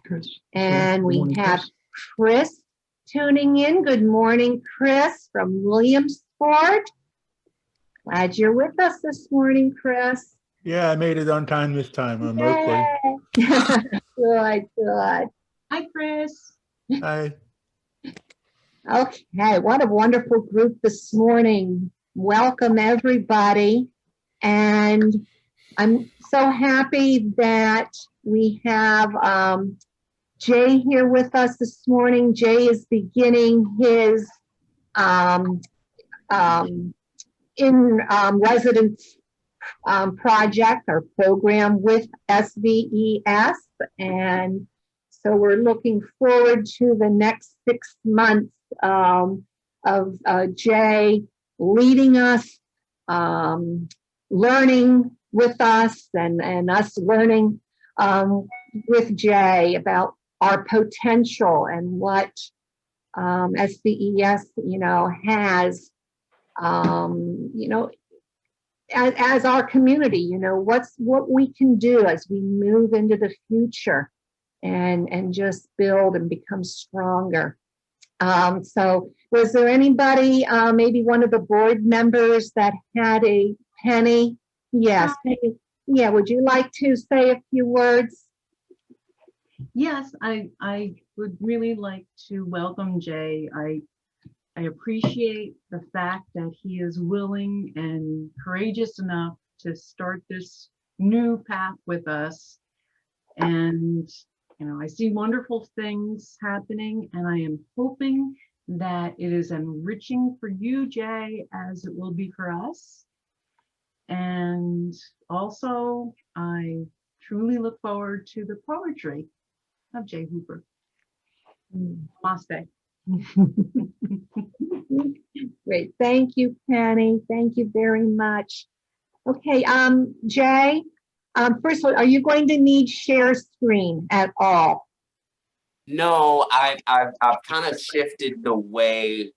Chris. And Good we morning, have Chris tuning in. Good morning, Chris from Williamsport. Glad you're with us this morning, Chris. Yeah, I made it on time this time remotely. Good, good. Hi, Chris. Hi. Okay, what a wonderful group this morning. Welcome, everybody. And I'm so happy that we have Jay here with us this morning. Jay is beginning his residence project or program with SVES. And so we're looking forward to the next 6 months of Jay leading us, learning with us, and us learning with Jay about our potential and what SVES, has, as our community, what we can do as we move into the future and just build and become stronger. So was there anybody, maybe one of the board members that had a Penny? Yes. Yeah, would you like to say a few words? Yes, I would really like to welcome Jay. I appreciate the fact that he is willing and courageous enough to start this new path with us. And, I see wonderful things happening, and I am hoping that it is enriching for you, Jay, as it will be for us. And also, I truly look forward to the poetry of Jay Hooper. Namaste. Great. Thank you, Penny. Thank you very much. Okay, Jay, first of all, are you going to need share screen at all? No, I've kind of shifted the way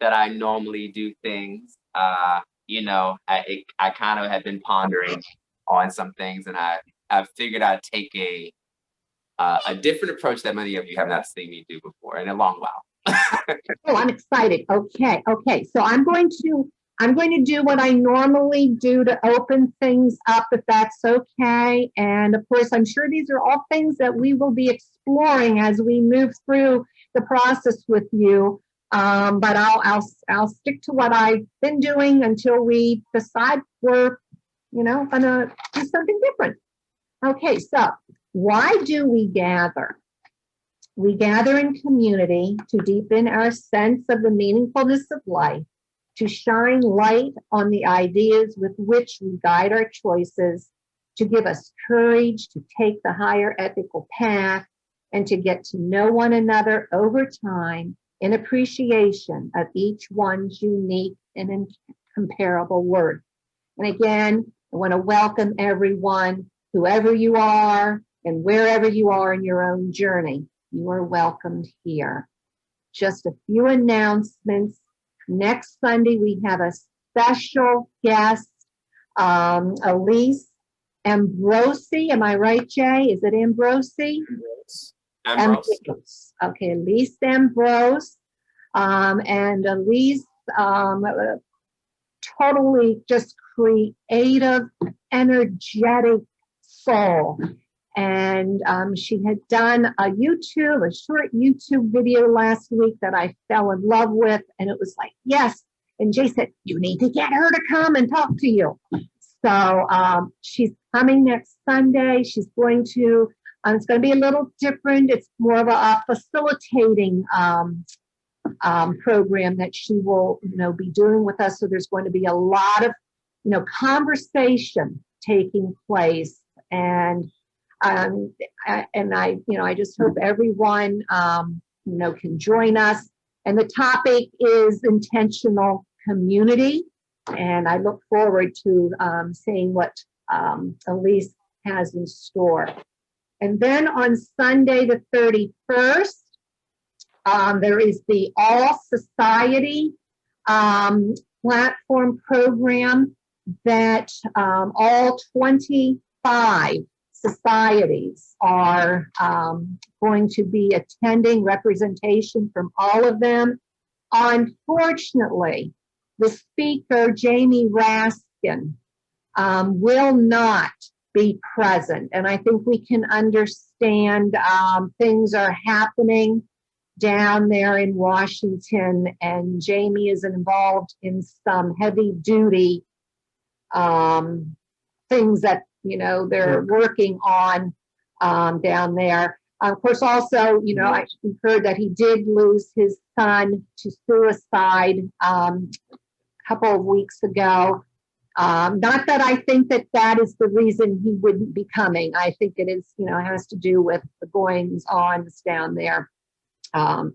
that I normally do things. I kind of have been pondering on some things, and I figured I'd take a different approach that many of you have not seen me do before in a long while. Oh, I'm excited. Okay. So I'm going to do what I normally do to open things up, if that's okay. And of course, I'm sure these are all things that we will be exploring as we move through the process with you. But I'll stick to what I've been doing until we decide we're, gonna do something different. Okay, so why do we gather? We gather in community to deepen our sense of the meaningfulness of life, to shine light on the ideas with which we guide our choices, to give us courage to take the higher ethical path, and to get to know one another over time in appreciation of each one's unique and incomparable worth. And again, I want to welcome everyone, whoever you are and wherever you are in your own journey. You are welcomed here. Just a few announcements. Next Sunday, we have a special guest, Elise Ambrosi. Am I right, Jay? Is it Ambrosi? Ambrose. Okay, Elise Ambrose. And Elise, totally just creative, energetic soul. And she had done a short YouTube video last week that I fell in love with. And it was like, yes. And Jay said, you need to get her to come and talk to you. So she's coming next Sunday. She's going to, it's going to be a little different. It's more of a facilitating program that she will, be doing with us. So there's going to be a lot of, conversation taking place. And I just hope everyone, can join us. And the topic is intentional community. And I look forward to seeing what Elise has in store. And then on Sunday, the 31st, there is the All Society platform program that all 25 societies are going to be attending, representation from all of them. Unfortunately, the speaker, Jamie Raskin, will not be present. And I think we can understand things are happening down there in Washington, and Jamie is involved in some heavy duty things that, you know, they're working on down there. Of course, also, you know, I heard that he did lose his son to suicide a couple of weeks ago. Not that I think that that is the reason he wouldn't be coming. I think it is, you know, it has to do with the goings ons down there in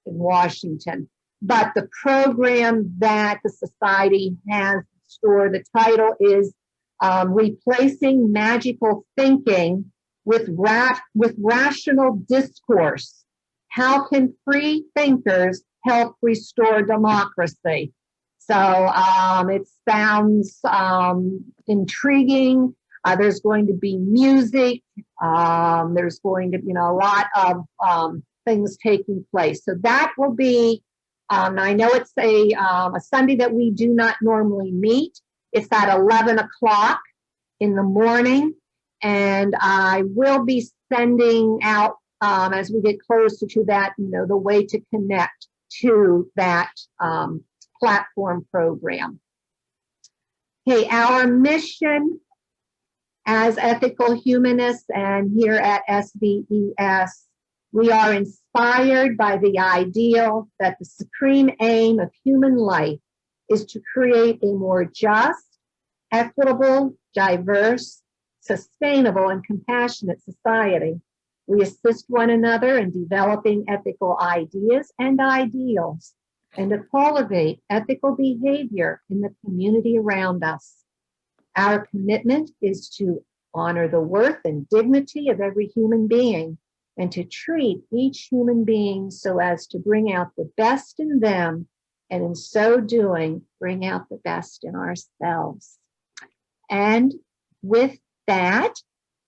Washington. But the program that the society has in store, the title is Replacing Magical Thinking with Rational Discourse. How can free thinkers help restore democracy? So it sounds intriguing. There's going to be music. There's going to be, you know, a lot of things taking place. So that will be, I know it's a Sunday that we do not normally meet. It's at 11 o'clock in the morning. And I will be sending out, as we get closer to that, you know, the way to connect to that platform program. Okay, our mission as ethical humanists and here at SVES, we are inspired by the ideal that the supreme aim of human life is to create a more just, equitable, diverse, sustainable, and compassionate society. We assist one another in developing ethical ideas and ideals, and to cultivate ethical behavior in the community around us. Our commitment is to honor the worth and dignity of every human being, and to treat each human being so as to bring out the best in them, and in so doing, bring out the best in ourselves. And with that,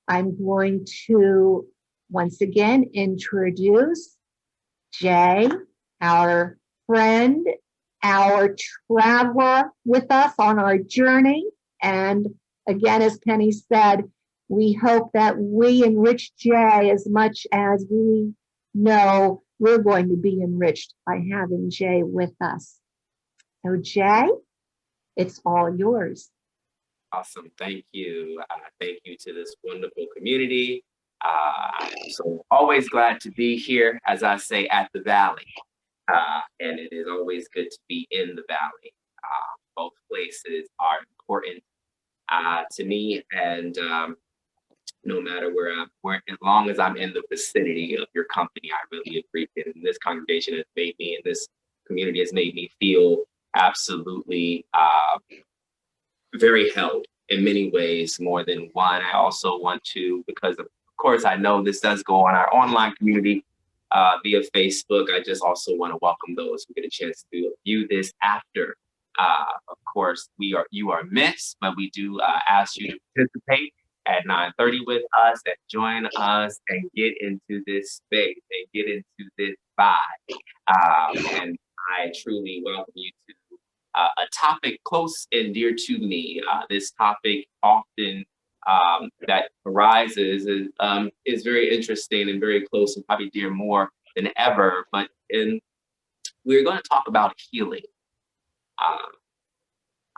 I'm going to once again introduce Jay, our friend, our traveler with us on our journey. And again, as Penny said, we hope that we enrich Jay as much as we know we're going to be enriched by having Jay with us. So Jay, it's all yours. Awesome. Thank you. Thank you to this wonderful community. I'm so always glad to be here, as I say, at the Valley. And it is always good to be in the Valley. Both places are important to me, and no matter where, as long as I'm in the vicinity of your company, I really appreciate it. And this congregation has made me, and this community has made me feel absolutely very held in many ways, more than one. I also want to, because of course I know this does go on our online community via Facebook. I just also want to welcome those who get a chance to view this after. Of course, you are missed, but we do ask you to participate at 9:30 with us and join us and get into this space and get into this vibe. And I truly welcome you to a topic close and dear to me. This topic often that arises is very interesting and very close and probably dear more than ever. But we're going to talk about healing.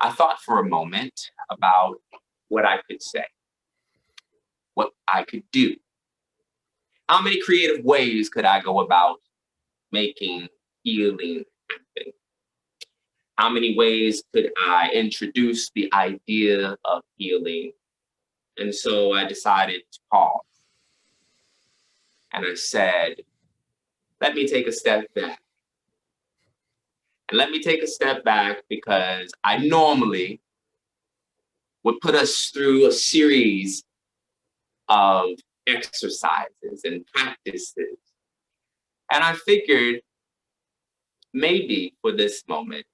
I thought for a moment about what I could say, what I could do. How many creative ways could I go about making healing happen? How many ways could I introduce the idea of healing? And so I decided to pause. And I said, let me take a step back. And let me take a step back because I normally would put us through a series of exercises and practices. And I figured maybe for this moment,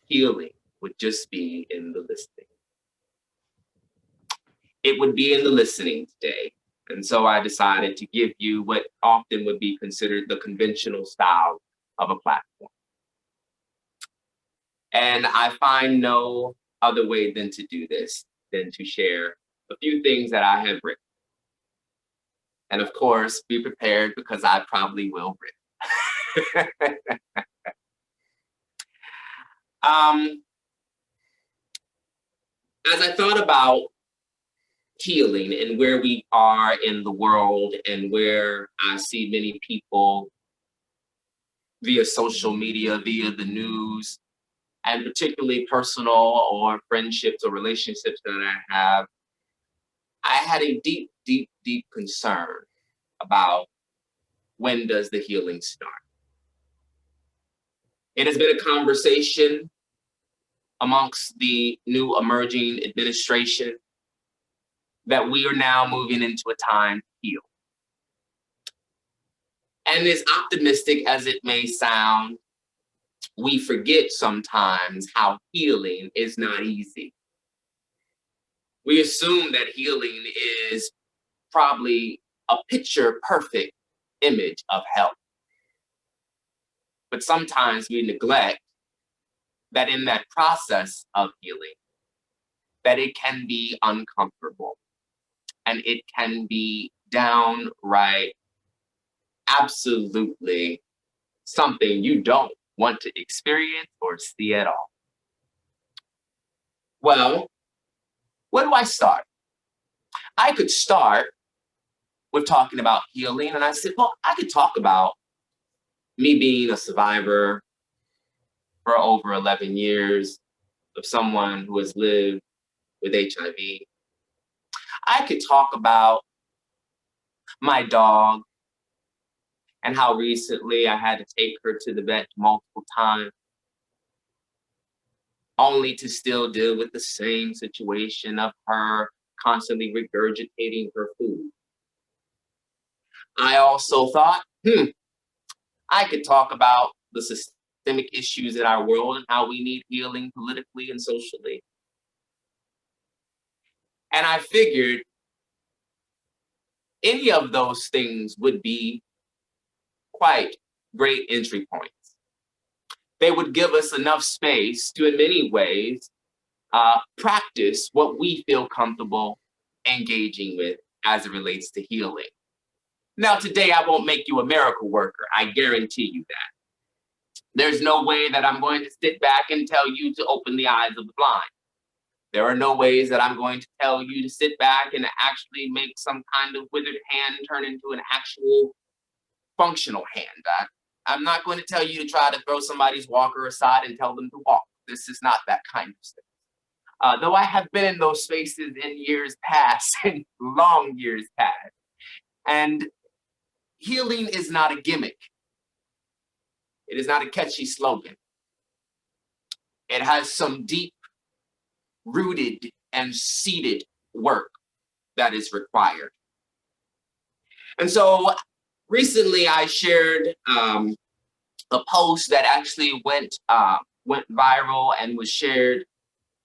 healing would just be in the listening. it would be in the listening today. And so I decided to give you what often would be considered the conventional style of a platform. And I find no other way than to do this, than to share a few things that I have written. And of course, be prepared because I probably will rip. As I thought about healing and where we are in the world and where I see many people via social media, via the news, and particularly personal or friendships or relationships that I had a deep, deep, deep concern about when does the healing start? It has been a conversation amongst the new emerging administration that we are now moving into a time to heal. And as optimistic as it may sound, we forget sometimes how healing is not easy. We assume that healing is probably a picture perfect image of health. But sometimes we neglect that in that process of healing, that it can be uncomfortable and it can be downright absolutely something you don't want to experience or see at all. Well, where do I start? I could start with talking about healing, and I said, well, I could talk about me being a survivor for over 11 years of someone who has lived with HIV. I could talk about my dog and how recently I had to take her to the vet multiple times, only to still deal with the same situation of her constantly regurgitating her food. I also thought, I could talk about the systemic issues in our world and how we need healing politically and socially. And I figured any of those things would be quite great entry points. They would give us enough space to, in many ways, practice what we feel comfortable engaging with as it relates to healing. Now, today, I won't make you a miracle worker. I guarantee you that. There's no way that I'm going to sit back and tell you to open the eyes of the blind. There are no ways that I'm going to tell you to sit back and actually make some kind of withered hand turn into an actual functional hand. I'm not going to tell you to try to throw somebody's walker aside and tell them to walk. This is not that kind of stuff. Though I have been in those spaces in years past, in long years past. And healing is not a gimmick. It is not a catchy slogan. It has some deep rooted and seated work that is required. And so recently I shared a post that actually went viral and was shared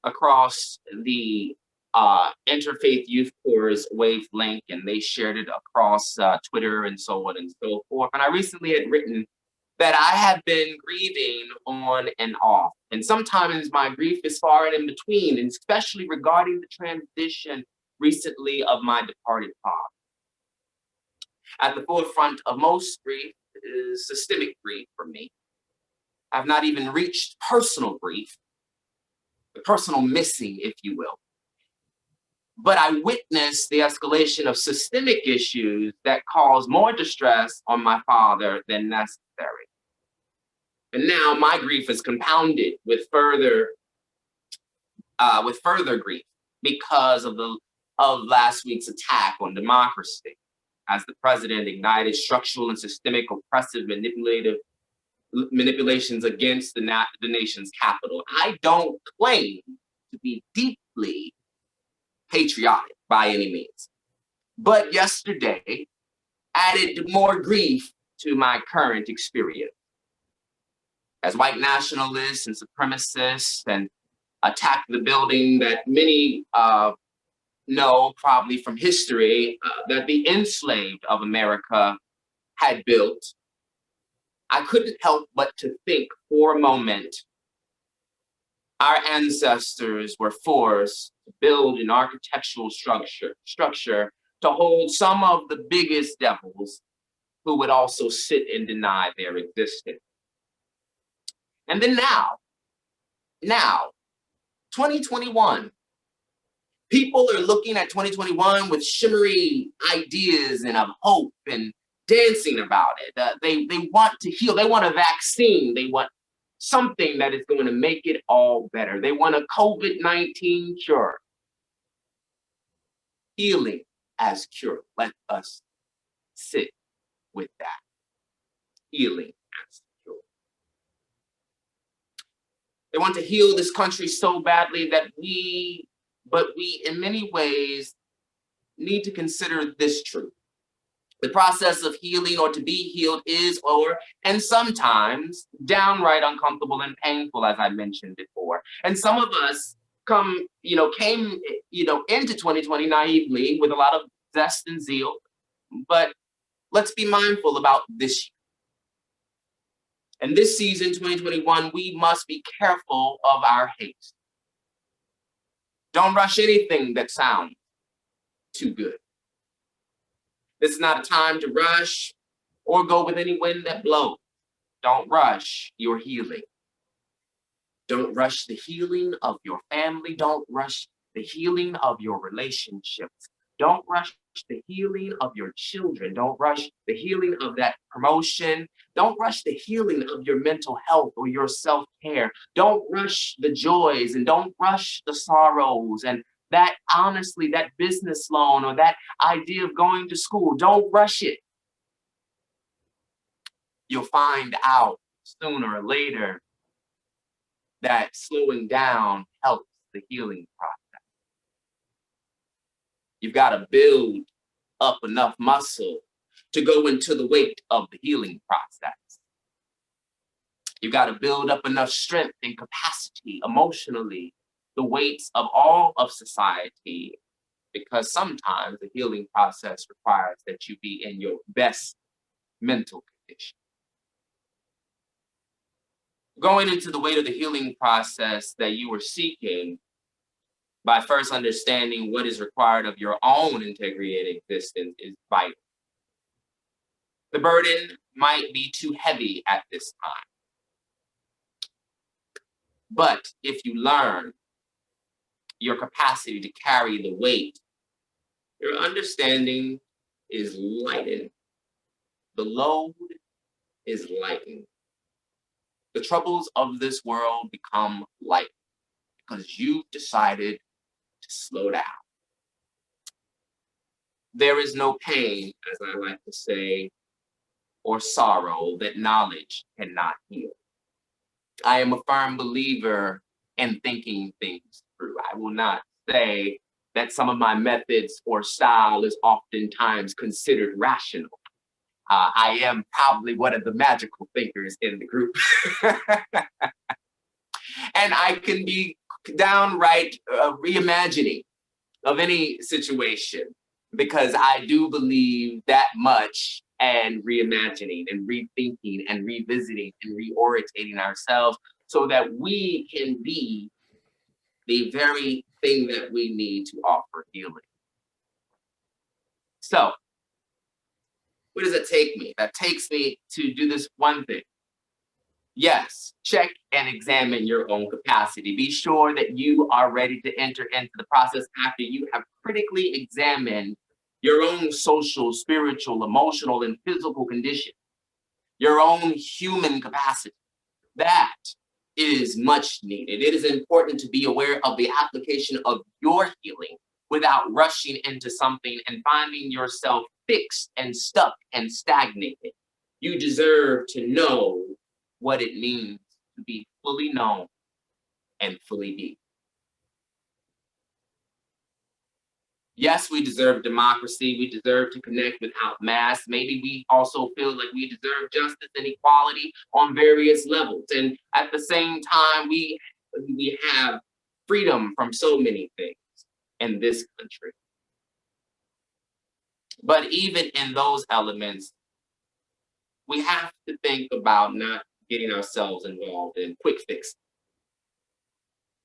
across the Interfaith Youth Corps' Wave link, and they shared it across Twitter and so on and so forth. And I recently had written that I have been grieving on and off. And sometimes my grief is far and in between, and especially regarding the transition recently of my departed father. At the forefront of most grief is systemic grief for me. I've not even reached personal grief, the personal missing, if you will. But I witnessed the escalation of systemic issues that caused more distress on my father than necessary. And now my grief is compounded with further grief because of last week's attack on democracy, as the president ignited structural and systemic oppressive manipulations against the nation's capital. I don't claim to be deeply patriotic by any means, but yesterday added more grief to my current experience. As white nationalists and supremacists and attacked the building that many know probably from history that the enslaved of America had built, I couldn't help but to think for a moment our ancestors were forced to build an architectural structure to hold some of the biggest devils who would also sit and deny their existence. And then now, 2021, people are looking at 2021 with shimmery ideas and of hope and dancing about it. They want to heal. They want a vaccine. They want something that is going to make it all better. They want a COVID-19 cure. Healing as cure. Let us sit with that. Healing as cure. They want to heal this country so badly that we in many ways need to consider this truth. The process of healing or to be healed is, and sometimes downright uncomfortable and painful, as I mentioned before. And some of us came, into 2020 naively with a lot of zest and zeal, but let's be mindful about this year. And this season, 2021, we must be careful of our haste. Don't rush anything that sounds too good. This is not a time to rush or go with any wind that blows. Don't rush your healing. Don't rush the healing of your family. Don't rush the healing of your relationships. Don't rush the healing of your children. Don't rush the healing of that promotion. Don't rush the healing of your mental health or your self-care. Don't rush the joys and don't rush the sorrows and that, honestly, that business loan or that idea of going to school. Don't rush it. You'll find out sooner or later that slowing down helps the healing process. You've got to build up enough muscle to go into the weight of the healing process. You've got to build up enough strength and capacity emotionally, the weights of all of society, because sometimes the healing process requires that you be in your best mental condition. Going into the weight of the healing process that you are seeking by first understanding what is required of your own integrity and existence is vital. The burden might be too heavy at this time. But if you learn your capacity to carry the weight, your understanding is lightened. The load is lightened. The troubles of this world become light because you've decided to slow down. There is no pain, as I like to say, or sorrow that knowledge cannot heal. I am a firm believer in thinking things through. I will not say that some of my methods or style is oftentimes considered rational. I am probably one of the magical thinkers in the group. And I can be downright reimagining of any situation because I do believe that much and reimagining and rethinking and revisiting and reorientating ourselves so that we can be the very thing that we need to offer healing. So, where does that take me? That takes me to do this one thing. Yes, check and examine your own capacity. Be sure that you are ready to enter into the process after you have critically examined your own social, spiritual, emotional, and physical condition, your own human capacity. That is much needed. It is important to be aware of the application of your healing without rushing into something and finding yourself fixed and stuck and stagnated. You deserve to know what it means to be fully known and fully be. Yes, we deserve democracy. We deserve to connect without masks. Maybe we also feel like we deserve justice and equality on various levels. And at the same time, we have freedom from so many things. in this country. But even in those elements, we have to think about not getting ourselves involved in quick fixes.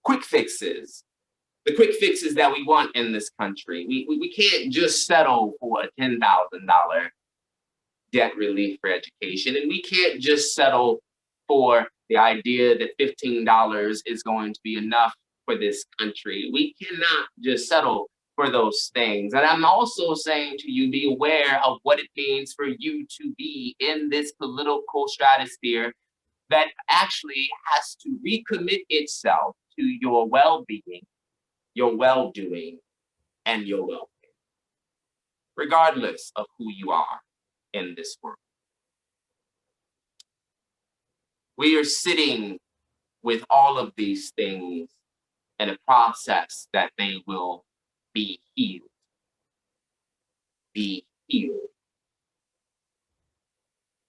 Quick fixes, the quick fixes that we want in this country. We can't just settle for a $10,000 debt relief for education. And we can't just settle for the idea that $15 is going to be enough for this country. We cannot just settle for those things. And I'm also saying to you, be aware of what it means for you to be in this political stratosphere that actually has to recommit itself to your well-being, your well-doing, and your welfare, regardless of who you are in this world. We are sitting with all of these things in a process that they will be healed. Be healed.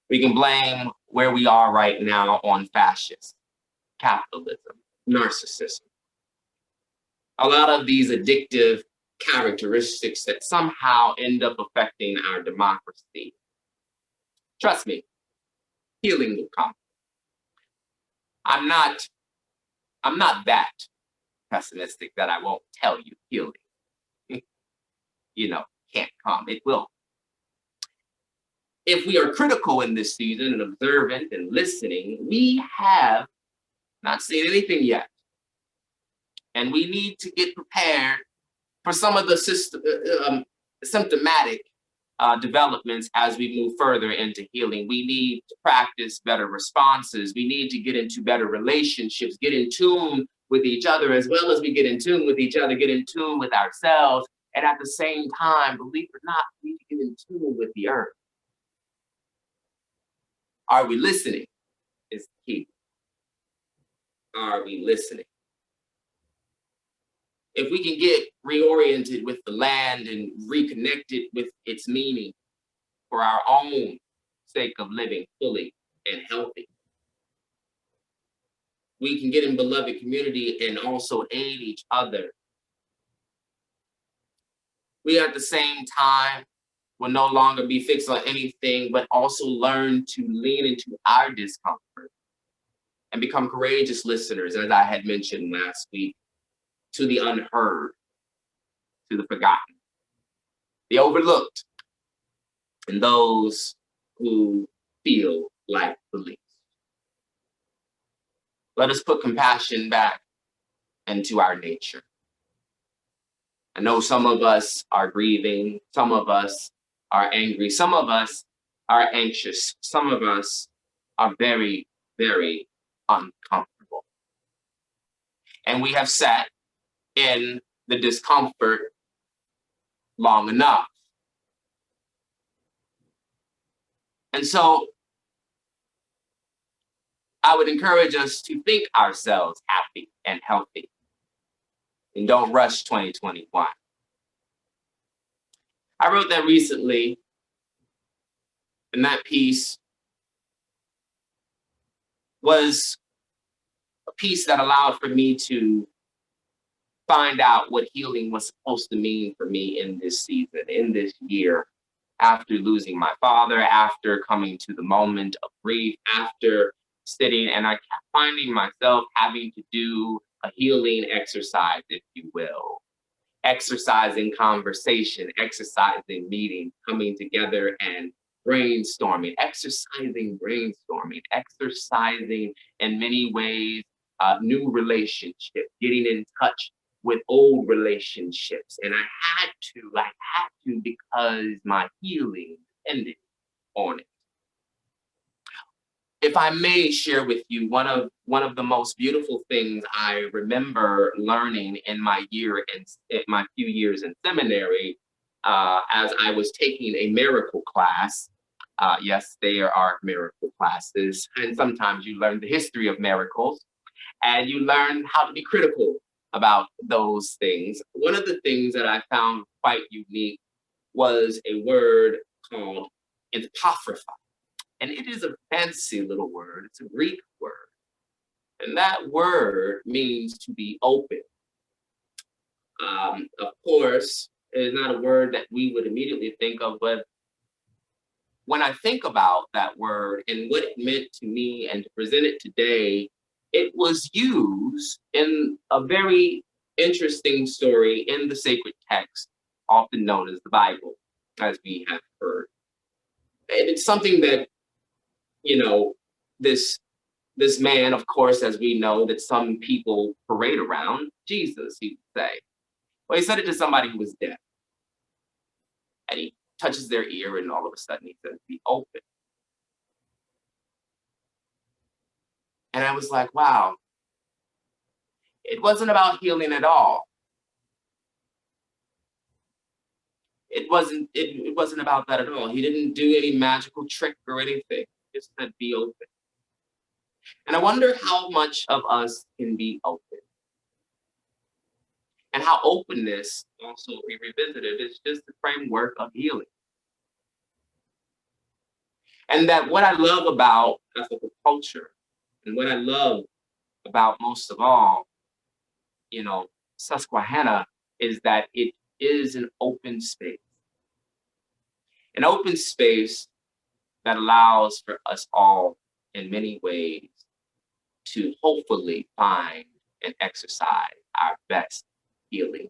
We can blame where we are right now on fascism, capitalism, narcissism. A lot of these addictive characteristics that somehow end up affecting our democracy. Trust me, healing will come. I'm not that pessimistic that I won't tell you healing, can't come. It will. If we are critical in this season and observant and listening, we have not seen anything yet. And we need to get prepared for some of the symptomatic developments as we move further into healing. We need to practice better responses. We need to get into better relationships, get in tune with each other, as well as we get in tune with each other, get in tune with ourselves. And at the same time, believe it or not, we need to get in tune with the earth. Are we listening is the key. Are we listening? If we can get reoriented with the land and reconnected with its meaning for our own sake of living fully and healthy, we can get in beloved community and also aid each other. We at the same time will no longer be fixed on anything, but also learn to lean into our discomfort and become courageous listeners, as I had mentioned last week, to the unheard, to the forgotten, the overlooked, and those who feel like the least. Let us put compassion back into our nature. I know some of us are grieving, some of us are angry, some of us are anxious, some of us are very, very uncomfortable. And we have sat in the discomfort long enough. And so I would encourage us to think ourselves happy and healthy and don't rush 2021. I wrote that recently, and that piece was a piece that allowed for me to find out what healing was supposed to mean for me in this season, in this year, after losing my father, after coming to the moment of grief, after sitting, and I kept finding myself having to do a healing exercise, if you will. Exercising conversation, exercising meetings, coming together and brainstorming, exercising in many ways, new relationships, getting in touch with old relationships. And I had to because my healing depended on it. If I may share with you one of the most beautiful things I remember learning in my few years in seminary, as I was taking a miracle class. Yes, there are miracle classes, and sometimes you learn the history of miracles, and you learn how to be critical about those things. One of the things that I found quite unique was a word called apocrypha. And it is a fancy little word. It's a Greek word. And that word means to be open, Of course, it is not a word that we would immediately think of, but when I think about that word and what it meant to me and to present it today, it was used in a very interesting story in the sacred text, often known as the Bible, as we have heard. And it's something that, you know, this this man, of course, as we know, that some people parade around, Jesus, he would say. Well, he said it to somebody who was deaf. And he touches their ear, and all of a sudden he says, "Be open." And I was like, wow, it wasn't about healing at all. It wasn't about that at all. He didn't do any magical trick or anything. He just said, "Be open." And I wonder how much of us can be open. And how openness, also if we revisit it, is just the framework of healing. And that what I love about ethical culture, and what I love about most of all, you know, Susquehanna, is that it is an open space. An open space that allows for us all in many ways to hopefully find and exercise our best healing.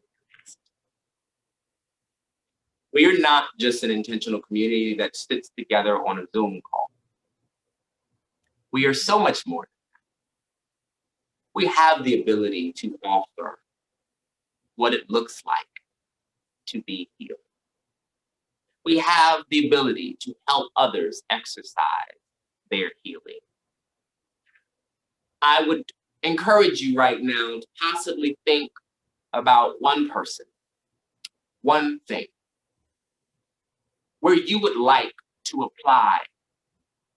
We are not just an intentional community that sits together on a Zoom call. We are so much more. We have the ability to offer what it looks like to be healed. We have the ability to help others exercise their healing. I would encourage you right now to possibly think about one person, one thing, where you would like to apply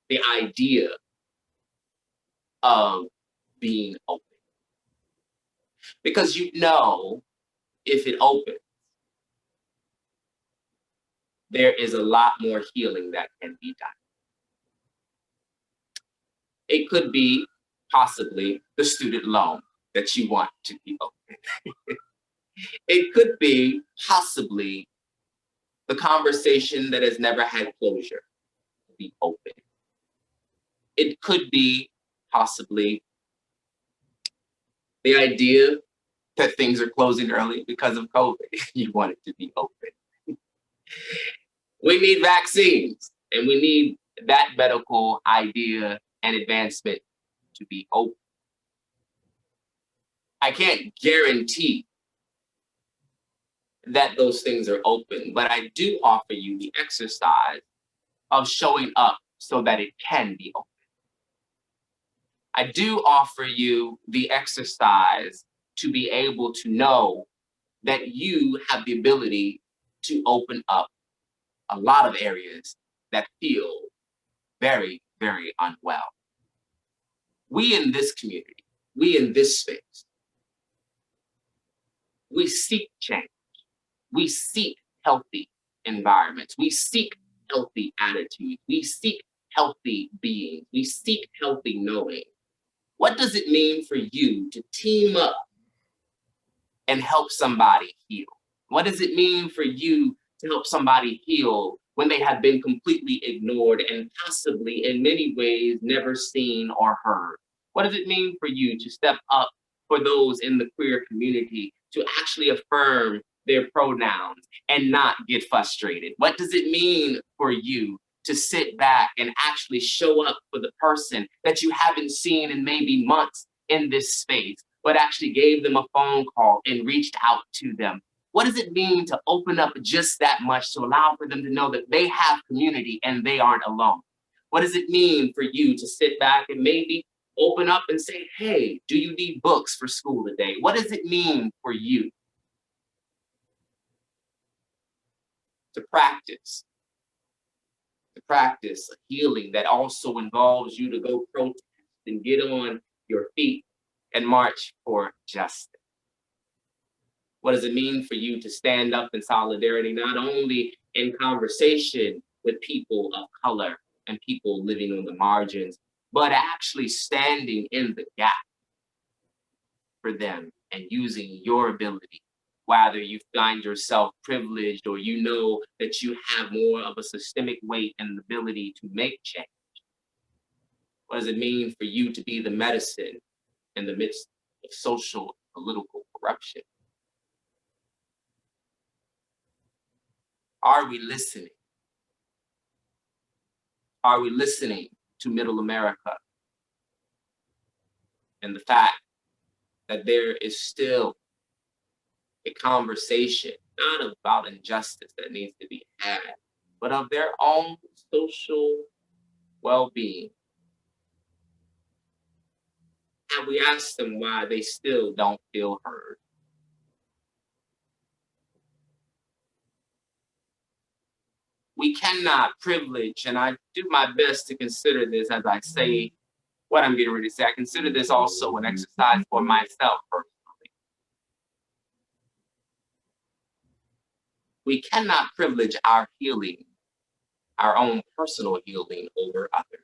the idea of being open. Because you know, if it opens, there is a lot more healing that can be done. It could be possibly the student loan that you want to be open. It could be possibly the conversation that has never had closure to be open. It could be possibly the idea that things are closing early because of COVID. You want it to be open. We need vaccines, and we need that medical idea and advancement to be open. I can't guarantee that those things are open, but I do offer you the exercise of showing up so that it can be open. I do offer you the exercise to be able to know that you have the ability to open up a lot of areas that feel very, very unwell. We in this community, we in this space, we seek change. We seek healthy environments. We seek healthy attitudes. We seek healthy beings. We seek healthy knowing. What does it mean for you to team up and help somebody heal? What does it mean for you to help somebody heal when they have been completely ignored and possibly in many ways never seen or heard? What does it mean for you to step up for those in the queer community to actually affirm their pronouns and not get frustrated? What does it mean for you to sit back and actually show up for the person that you haven't seen in maybe months in this space, but actually gave them a phone call and reached out to them? What does it mean to open up just that much to allow for them to know that they have community and they aren't alone? What does it mean for you to sit back and maybe open up and say, hey, do you need books for school today? What does it mean for you to practice a healing that also involves you to go protest and get on your feet and march for justice? What does it mean for you to stand up in solidarity, not only in conversation with people of color and people living on the margins, but actually standing in the gap for them and using your ability, whether you find yourself privileged or you know that you have more of a systemic weight and ability to make change. What does it mean for you to be the medicine in the midst of social political corruption? Are we listening? Are we listening to Middle America and the fact that there is still a conversation, not about injustice that needs to be had, but of their own social well-being? Have we asked them why they still don't feel heard? We cannot privilege, and I do my best to consider this as I say what I'm getting ready to say. I consider this also an exercise for myself personally. We cannot privilege our healing, our own personal healing, over others.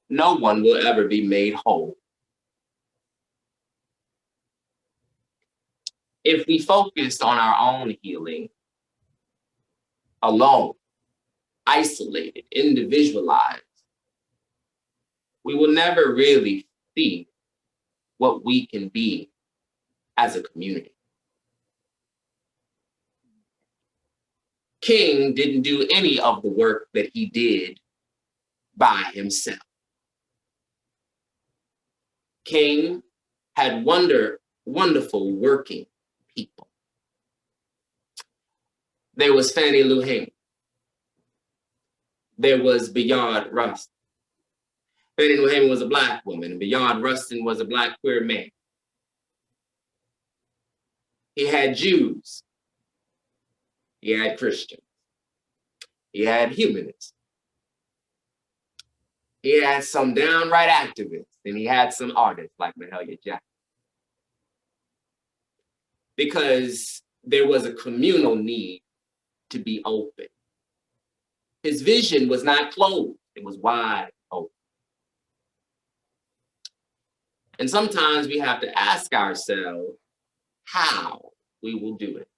No one will ever be made whole. If we focus on our own healing alone, isolated, individualized, we will never really see what we can be as a community. King didn't do any of the work that he did by himself. King had wonderful working people. There was Fannie Lou Hamer. There was Bayard Rustin. Fannie Lou Hamer was a Black woman, and Bayard Rustin was a Black queer man. He had Jews. He had Christians. He had humanists. He had some downright activists, and he had some artists like Mahalia Jackson. Because there was a communal need to be open. His vision was not closed, it was wide open. And sometimes we have to ask ourselves how we will do it.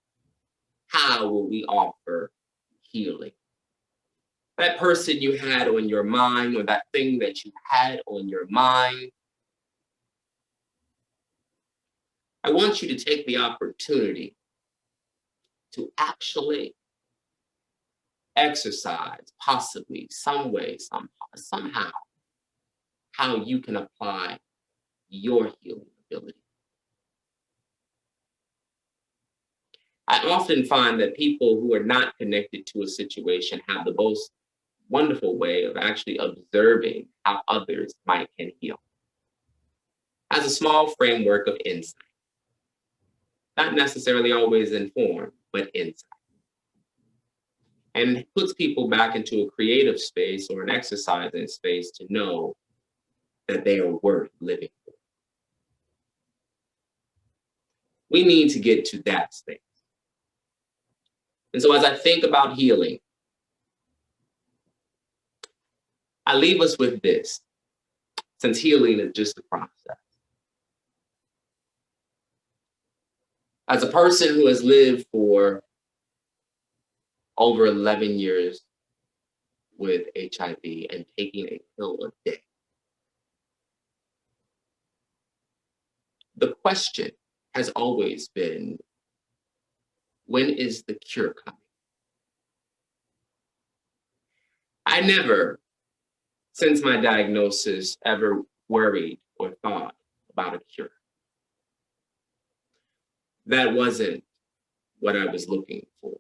How will we offer healing? That person you had on your mind, or that thing that you had on your mind, I want you to take the opportunity to actually exercise, possibly, some way, somehow, how you can apply your healing ability. I often find that people who are not connected to a situation have the most wonderful way of actually observing how others can heal. As a small framework of insight. Not necessarily always informed, but insight. And puts people back into a creative space or an exercising space to know that they are worth living for. We need to get to that space. And so as I think about healing, I leave us with this, since healing is just a process. As a person who has lived for over 11 years with HIV and taking a pill a day, the question has always been, when is the cure coming? I never, since my diagnosis, ever worried or thought about a cure. That wasn't what I was looking for.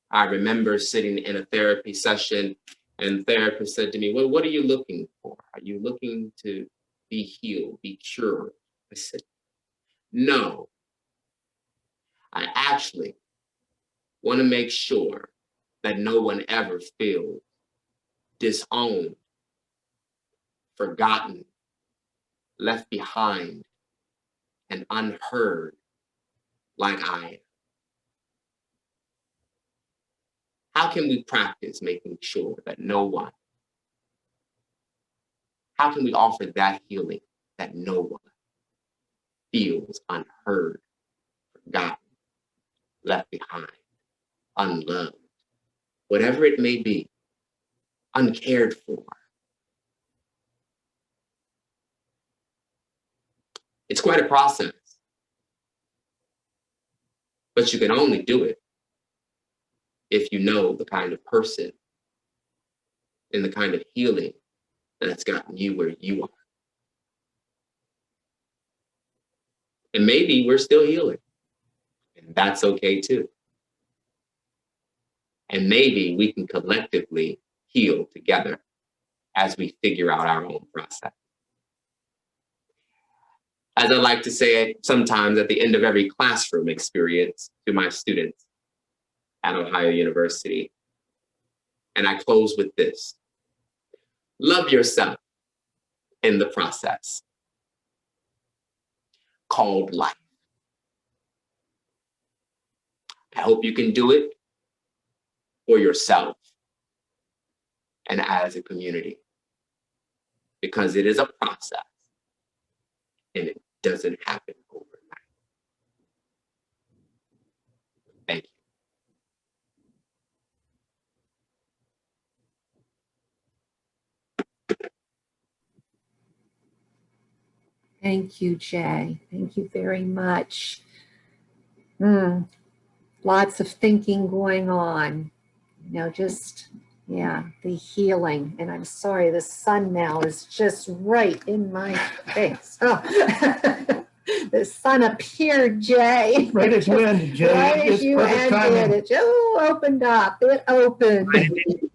I remember sitting in a therapy session and the therapist said to me, well, what are you looking for? Are you looking to be healed, be cured? I said, no. I actually want to make sure that no one ever feels disowned, forgotten, left behind, and unheard like I am. How can we practice making sure that no one, how can we offer that healing that no one feels unheard, forgotten, left behind, unloved, whatever it may be, uncared for. It's quite a process, but you can only do it if you know the kind of person and the kind of healing that's gotten you where you are. And maybe we're still healing, and that's okay too. And maybe we can collectively heal together as we figure out our own process. As I like to say sometimes at the end of every classroom experience to my students at Ohio University, and I close with this: love yourself in the process called life. I hope you can do it for yourself and as a community, because it is a process and it doesn't happen overnight. Thank you. Thank you, Jay. Thank you very much. Lots of thinking going on, just, yeah, the healing. And I'm sorry, the sun now is just right in my face. Oh. The sun appeared, Jay. Right as you ended, Jay. Right as It's you perfect ended, timing. it just opened up. It opened.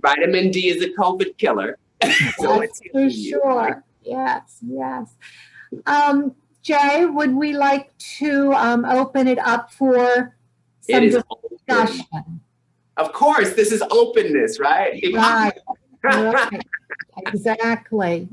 Vitamin D is a COVID killer. So That's it's for hitting you. sure. Yes, yes. Jay, would we like to open it up for It some is open. discussion? Of course, this is openness, right? Right, right. Exactly,